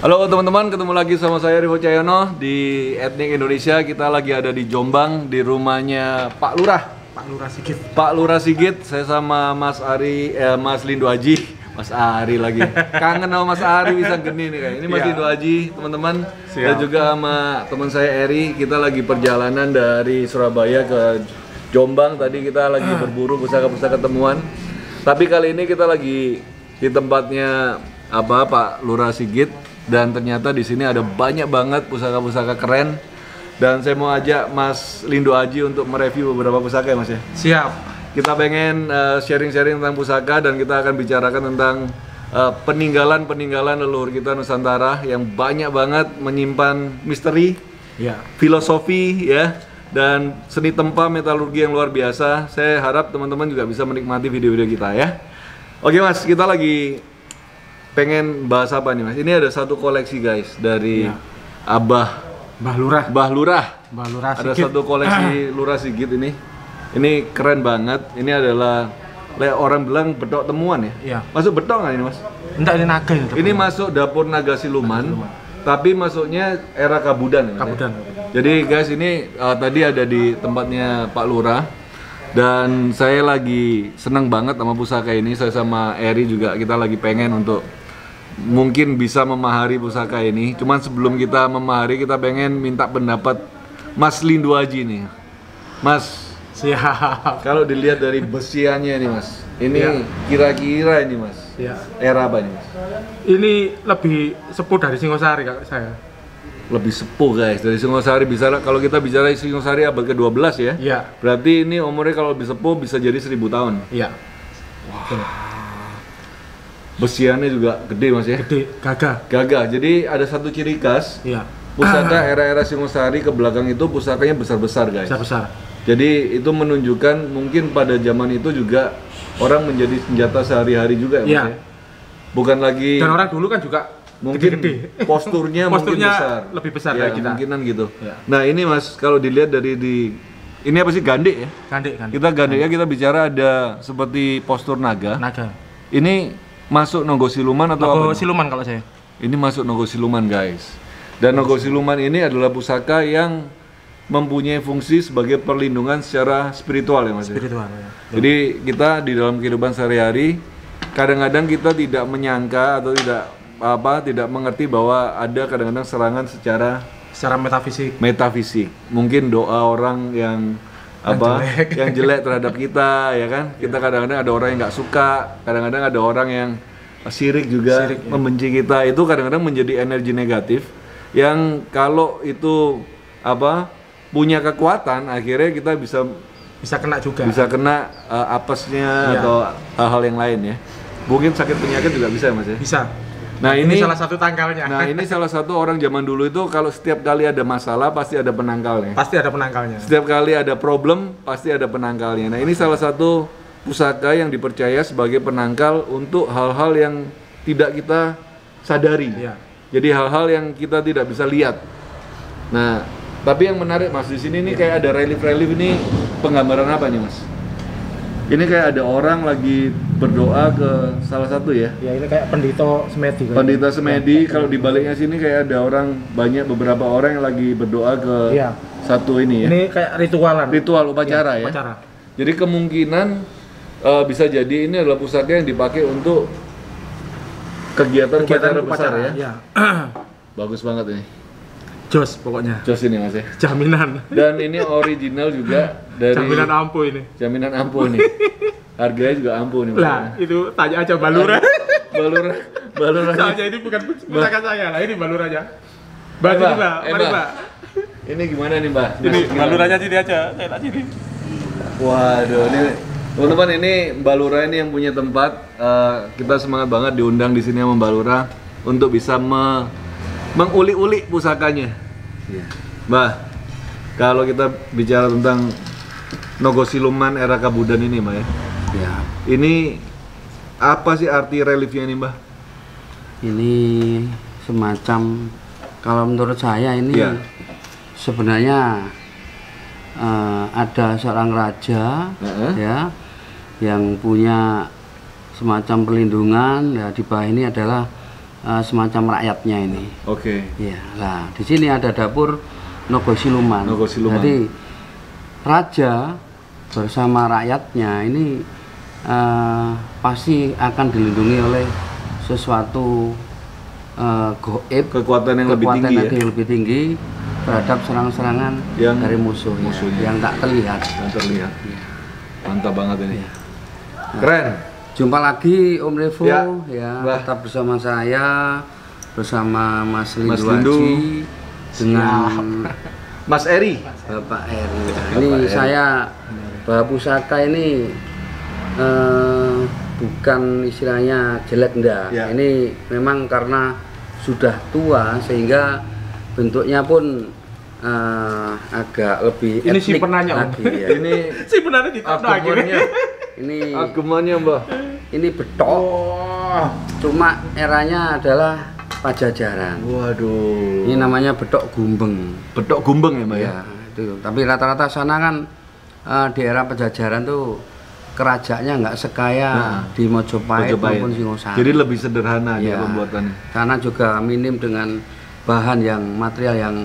Halo teman-teman, ketemu lagi sama saya Rivo Cahyono di Etnik Indonesia. Kita lagi ada di Jombang, di rumahnya Pak Lurah. Pak Lurah Sigit. Pak Lurah Sigit, saya sama Mas Ari, Mas Lindo Aji. Mas Ari lagi. Kangen sama Mas Ari, bisa geni nih kayak. Ini Mas Lindo Aji, teman-teman. Dan juga sama teman saya Eri. Kita lagi perjalanan dari Surabaya ke Jombang. Tadi kita lagi berburu pusaka-pusaka temuan. Tapi kali ini kita lagi di tempatnya Pak Lurah Sigit. Dan ternyata di sini ada banyak banget pusaka-pusaka keren. Dan saya mau ajak Mas Lindo Aji untuk mereview beberapa pusaka ya Mas ya? Siap. Kita pengen sharing-sharing tentang pusaka dan kita akan bicarakan tentang peninggalan-peninggalan leluhur kita Nusantara yang banyak banget menyimpan misteri, filosofi ya, dan seni tempa metalurgi yang luar biasa. Saya harap teman-teman juga bisa menikmati video-video kita ya. Oke Mas, kita lagi pengen bahas apa nih Mas? Ini ada satu koleksi guys dari Mbah Lurah. Ada satu koleksi Lurah Sigit ini. Ini keren banget. Ini adalah orang bilang bedok temuan ya. Iya. Masuk bedok nggak ini Mas? Enggak, ini naga ya. Ini masuk dapur naga siluman. Tapi masuknya era Kabudan ya. Kabudan. Jadi guys ini tadi ada di tempatnya Pak Lurah. Dan saya lagi senang banget sama pusaka ini. Saya sama Eri juga kita lagi pengen untuk mungkin bisa memahari pusaka ini. Cuman sebelum kita memahari, kita pengen minta pendapat Mas Lindo Aji nih. Mas, siap. kalau dilihat dari besiannya nih Mas, ini kira-kira ini Mas, era apa nih Mas? Ini lebih sepuh dari Singosari kalau saya. Lebih sepuh guys, dari Singosari. Bisa, kalau kita bicara Singosari abad ke-12 ya. Iya. Berarti ini umurnya kalau lebih sepuh bisa jadi 1000 tahun. Iya. Wah. Besiannya juga gede Mas ya? Gede, gagah. Gagah, jadi ada satu ciri khas. Iya. Pusaka era-era Singosari ke belakang itu pusakanya besar-besar guys. Besar-besar. Jadi itu menunjukkan mungkin pada zaman itu juga orang menjadi senjata sehari-hari juga ya Mas ya? Bukan lagi. Dan orang dulu kan juga mungkin gede-gede. Posturnya mungkin besar. Lebih besar ya, dari kita. Kemungkinan gitu. Ya. Nah ini Mas, kalau dilihat dari ini apa sih, gandek ya? Gandek. Kita gandek ya, kita bicara ada seperti postur naga. Ini masuk Nogo Siluman atau apa? Nogo Siluman kalau saya. Ini masuk Nogo Siluman guys. Dan Nogo Siluman ini adalah pusaka yang mempunyai fungsi sebagai perlindungan secara spiritual ya Mas. Spiritual ya. Jadi kita di dalam kehidupan sehari-hari kadang-kadang kita tidak menyangka atau tidak mengerti bahwa ada kadang-kadang serangan secara metafisik. Mungkin doa orang yang jelek terhadap kita ya kan. Kita kadang-kadang ada orang yang nggak suka, kadang-kadang ada orang yang sirik juga, membenci kita. Itu kadang-kadang menjadi energi negatif yang kalau itu punya kekuatan, akhirnya kita bisa kena juga, bisa kena apesnya atau hal-hal yang lain ya. Mungkin sakit penyakit juga bisa Mas ya. Bisa. Nah ini salah satu tangkalnya. Nah ini salah satu orang zaman dulu itu kalau setiap kali ada masalah pasti ada penangkalnya. Setiap kali ada problem pasti ada penangkalnya. Nah ini salah satu pusaka yang dipercaya sebagai penangkal untuk hal-hal yang tidak kita sadari. Jadi hal-hal yang kita tidak bisa lihat. Nah tapi yang menarik Mas, di sini nih kayak ada relief ini penggambaran apa nih Mas? Ini kayak ada orang lagi berdoa ke salah satu ya? Ya ini kayak pendeta semedi. Pendeta semedi, kalau di baliknya sini kayak ada beberapa orang yang lagi berdoa ke satu ini ya? Ini kayak ritual upacara ya? Upacara. Jadi kemungkinan bisa jadi ini adalah pusaka yang dipakai untuk kegiatan upacara besar ya? Bagus banget ini. Jos pokoknya. Jos ini Mas ya. Jaminan. Dan ini original juga dari Jaminan ampuh ini. Jaminan ampuh nih. Harganya juga ampuh nih. Lah, itu tanya aja Balura. Balura. Soalnya ini bukan pusaka saya. Lah, ini Baluranya. Mbak, sini Mbak. Mari Mbak. Ini gimana nih Mbak? Ini Baluranya sini aja. Saya tak sini. Waduh, ini teman-teman, ini Mbak Lura ini yang punya tempat. Kita semangat banget diundang di sini sama Mbak Lura untuk bisa menguli-uli pusakanya. Iya. Mbak, kalau kita bicara tentang Nogosiluman era Kabudan ini, Mbak ya. Ya. Ini apa sih arti reliefnya ini, Mbak? Ini semacam, kalau menurut saya ini Iya. sebenarnya ada seorang raja ya yang punya semacam perlindungan, ya di bawah ini adalah semacam rakyatnya ini. Oke. Ya, nah di sini ada dapur Nogosiluman. Nogosiluman. Jadi raja bersama rakyatnya ini pasti akan dilindungi oleh sesuatu goib, Kekuatan yang lebih tinggi ya? yang lebih tinggi terhadap serangan-serangan dari musuhnya yang tak terlihat. Yang terlihat. Ya. Mantap banget ini. Ya. Keren. Jumpa lagi Om Revo Ya. tetap bersama saya, bersama Mas Lindu, Lindu. dengan Mas Eri. Bapak Eri. Ini saya bawa pusaka ini bukan istilahnya jelek enggak. Ya. Ini memang karena sudah tua sehingga bentuknya pun agak lebih Ini etnik simpenannya, Om. lagi ya. Ini Simpenannya di agemannya. Ini Agemannya, Mbak. ini betok. Cuma eranya adalah Pajajaran. Waduh. Ini namanya betok gumbeng. Betok gumbeng ya, Mbak ya? Ya, itu. Tapi rata-rata sana kan di era Pajajaran tuh kerajaannya nggak sekaya di Mojopahit maupun Singosari. Jadi lebih sederhana dia Ya. pembuatannya. Karena juga minim dengan bahan yang material yang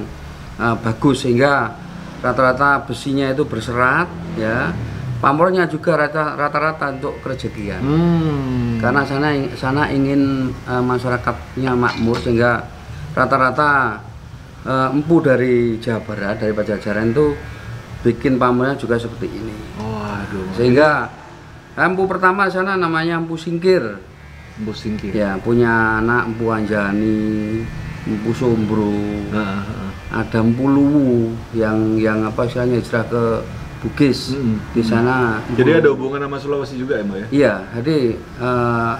bagus sehingga rata-rata besinya itu berserat ya. Pamornya juga rata-rata untuk kerejekian. Karena sana ingin masyarakatnya makmur sehingga rata-rata empu dari Jawa Barat, dari Pajajaran itu bikin pamornya juga seperti ini. Waduh. Sehingga empu pertama sana namanya Empu Singkir. Empu Singkir. Ya, punya anak Empu Anjani, Empu Sombro. Ada Empu Luwu yang apa istilahnya hijrah ke Bugis. Di sana. Jadi ada hubungan sama Sulawesi juga ya, Mbak ya? Iya, jadi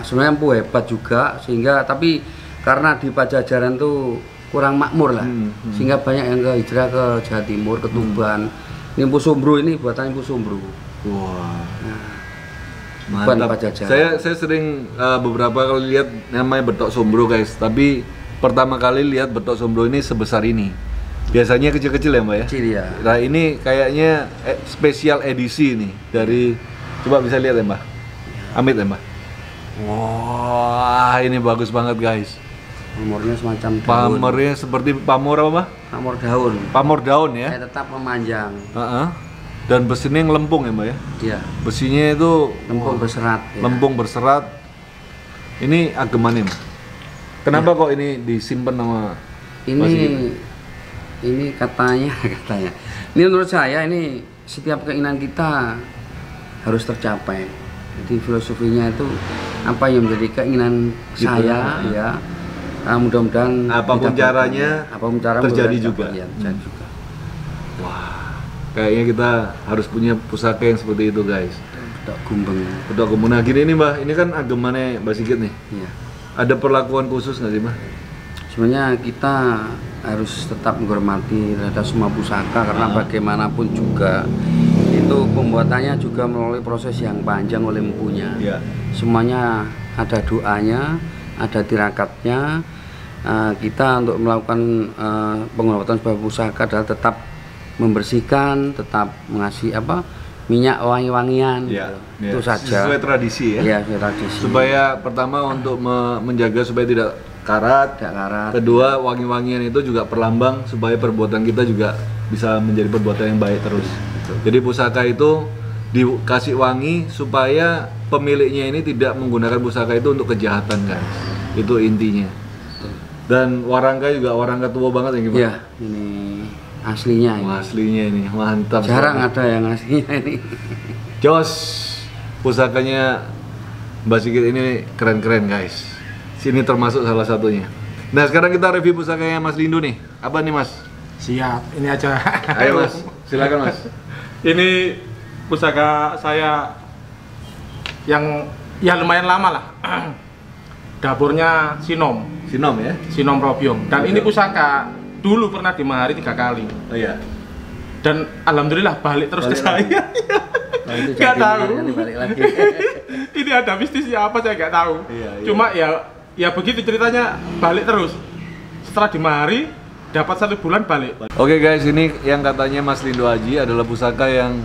sebenarnya Empu hebat juga sehingga tapi karena di Pajajaran tuh kurang makmur lah. Sehingga banyak yang ke hijrah ke Jawa Timur, ke Tuban. Ini Empu Sombro ini buatan Empu Sombro. Wah. Mantap. Saya sering beberapa kali lihat namanya betok sombro guys, tapi pertama kali lihat betok sombro ini sebesar ini. Biasanya kecil-kecil ya, Mbak ya? Kecil ya. Nah ini kayaknya spesial edisi nih dari, coba bisa lihat ya, Mbak? Amit ya, Mbak? Wah, ini bagus banget guys. Pamornya semacam daun. Pamornya seperti pamor apa, Mbak? Pamor daun. Pamor daun ya? Saya tetap memanjang. Dan besinya yang lempung ya, Mbak ya? Iya. Besinya itu Lempung berserat. Ya. lempung berserat. Ini agemannya, Mbak. Kenapa kok ini disimpan sama ini katanya ini menurut saya ini setiap keinginan kita harus tercapai. Jadi filosofinya itu apa yang menjadi keinginan saya ya. Mudah-mudahan apapun caranya terjadi juga. Terjadi juga. Wah, kayaknya kita harus punya pusaka yang seperti itu guys. Betok gumbeng. Betok gumbeng. Nah gini nih, Mbak, ini kan agemannya Mbak Sigit nih. Iya. Ada perlakuan khusus nggak sih, Mbak? Sebenarnya kita harus tetap menghormati terhadap semua pusaka karena bagaimanapun juga itu pembuatannya juga melalui proses yang panjang oleh empunya. Ya. Semuanya ada doanya, ada tirakatnya. Kita untuk melakukan penguatan sebuah pusaka adalah tetap membersihkan, tetap mengasih minyak wangi-wangian. Ya. Itu saja. Sesuai tradisi ya. Iya, sesuai tradisi. Supaya pertama untuk menjaga supaya tidak karat. Kedua, wangi-wangian itu juga perlambang supaya perbuatan kita juga bisa menjadi perbuatan yang baik terus. Betul. Jadi pusaka itu dikasih wangi supaya pemiliknya ini tidak menggunakan pusaka itu untuk kejahatan, kan? Itu intinya. Dan warangka juga warangka tua banget ya gimana? Iya, ini aslinya ini. Aslinya ini, mantap. Jarang ada yang aslinya ini. Jos, pusakanya Mbak Sigit ini keren-keren guys. Sini termasuk salah satunya. Nah sekarang kita review pusakanya Mas Lindu nih. Apa nih Mas? Siap, ini aja. Ayo Mas, silakan Mas. Ini pusaka saya yang ya lumayan lama lah. Dapurnya Sinom ya? Sinom Robyong. Dan ini pusaka dulu pernah dimahari 3 kali. Oh iya. Dan alhamdulillah balik terus ke saya. Oh, itu Gak tahu. Balik lagi. Ini ada mistisnya apa saya nggak tahu. Iya. Cuma ya begitu ceritanya, balik terus. Setelah dimahari dapat 1 bulan balik. Oke guys, ini yang katanya Mas Lindu Haji adalah pusaka yang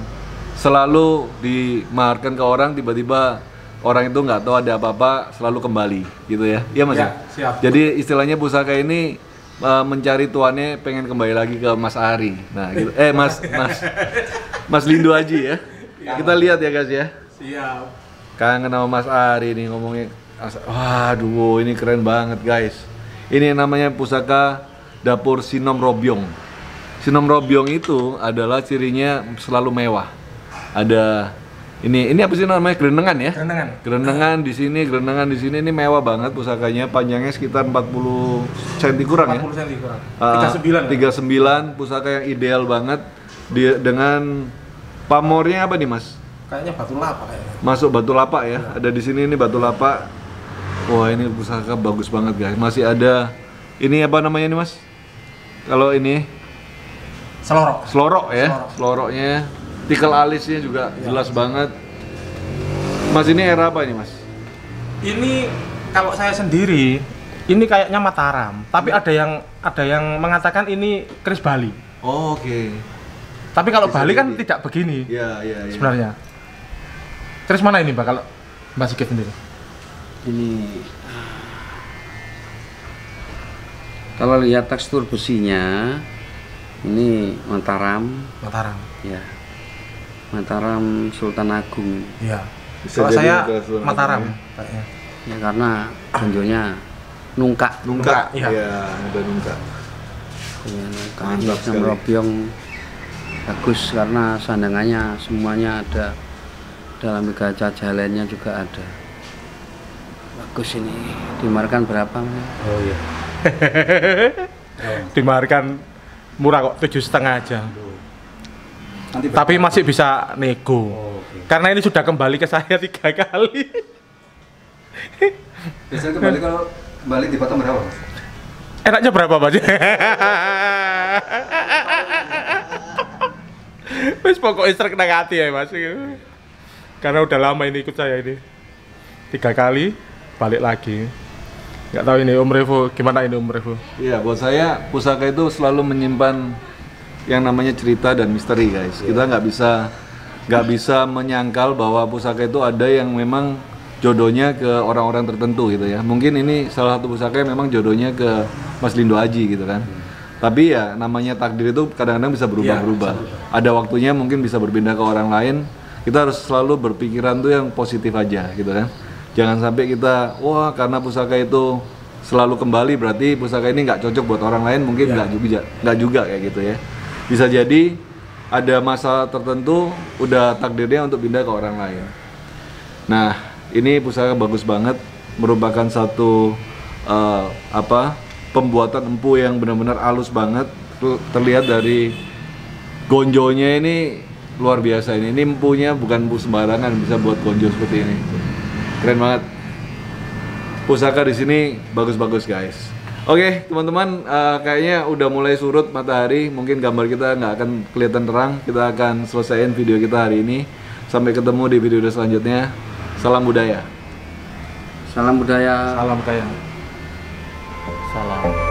selalu dimaharkan ke orang, tiba-tiba orang itu nggak tahu ada apa-apa, selalu kembali gitu ya. Iya Mas ya? Siap. Jadi istilahnya pusaka ini mencari tuannya pengen kembali lagi ke Mas Ari. Nah, gitu. Mas Lindu Haji ya. Kita lihat ya guys ya. Siap. Kangen sama Mas Ari nih ngomongnya. Waduh, ini keren banget guys. Ini namanya pusaka dapur Sinom Robyong. Sinom Robyong itu adalah cirinya selalu mewah. Ada ini apa sih namanya? Gerenengan ya? Gerenengan di sini, gerenengan di sini. Ini mewah banget pusakanya. Panjangnya sekitar 40 cm kurang 40 ya? 40 cm kurang. 39. Pusaka yang ideal banget. Dengan pamornya apa nih Mas? Kayaknya batu lapa kayaknya. Masuk batu lapa ya? Ada di sini ini batu lapa. Wah ini pusaka bagus banget guys. Masih ada ini apa namanya nih Mas? Kalau ini selorok ya? Seloroknya. Tikel alisnya juga jelas banget. Mas ini era apa ini Mas? Ini kalau saya sendiri ini kayaknya Mataram, tapi ada yang mengatakan ini keris Bali. Oh, oke. Tapi kalau Bali kan tidak begini. Iya. Sebenarnya. Keris mana ini Mbak kalau Mbak Sigit sendiri? Ini kalau lihat tekstur besinya ini Mataram. Ya. Mataram Sultan Agung. Iya. Kalau saya Mataram kayaknya. Ya karena gonjonya nungkak. Iya, ada nungkak. Ya, nungkak. Sinom Robyong bagus karena sandangannya semuanya ada. Dalam gajah jalannya juga ada. Bagus ini. Dimarkan berapa? Oh iya. Dimarkan murah kok, 7,5 aja. Tapi masih bisa nego. Okay. Karena ini sudah kembali ke saya 3 kali. Biasanya kembali dipotong berapa? Enaknya berapa Pak? Wis pokoknya srek nang ati ya Mas. Karena udah lama ini ikut saya ini. 3 kali balik lagi. Nggak tahu ini Om Revo gimana ini Om Revo? Iya, buat saya pusaka itu selalu menyimpan yang namanya cerita dan misteri guys. Kita nggak bisa menyangkal bahwa pusaka itu ada yang memang jodohnya ke orang-orang tertentu gitu ya. Mungkin ini salah satu pusaka yang memang jodohnya ke Mas Lindu Haji gitu kan. Tapi ya namanya takdir itu kadang-kadang bisa berubah-berubah. Ada waktunya mungkin bisa berpindah ke orang lain. Kita harus selalu berpikiran tuh yang positif aja gitu kan. Jangan sampai kita wah karena pusaka itu selalu kembali berarti pusaka ini nggak cocok buat orang lain, mungkin nggak juga kayak gitu ya. Bisa jadi ada masa tertentu udah takdirnya untuk pindah ke orang lain. Nah, ini pusaka bagus banget, merupakan satu pembuatan empu yang benar-benar halus banget. Terlihat dari gonjonya ini luar biasa ini. Ini empunya bukan empu sembarangan bisa buat gonjo seperti ini. Keren banget. Pusaka di sini bagus-bagus guys. Oke, teman-teman, kayaknya udah mulai surut matahari. Mungkin gambar kita nggak akan kelihatan terang. Kita akan selesaiin video kita hari ini. Sampai ketemu di video selanjutnya. Salam budaya. Salam budaya. Salam budaya. Salam.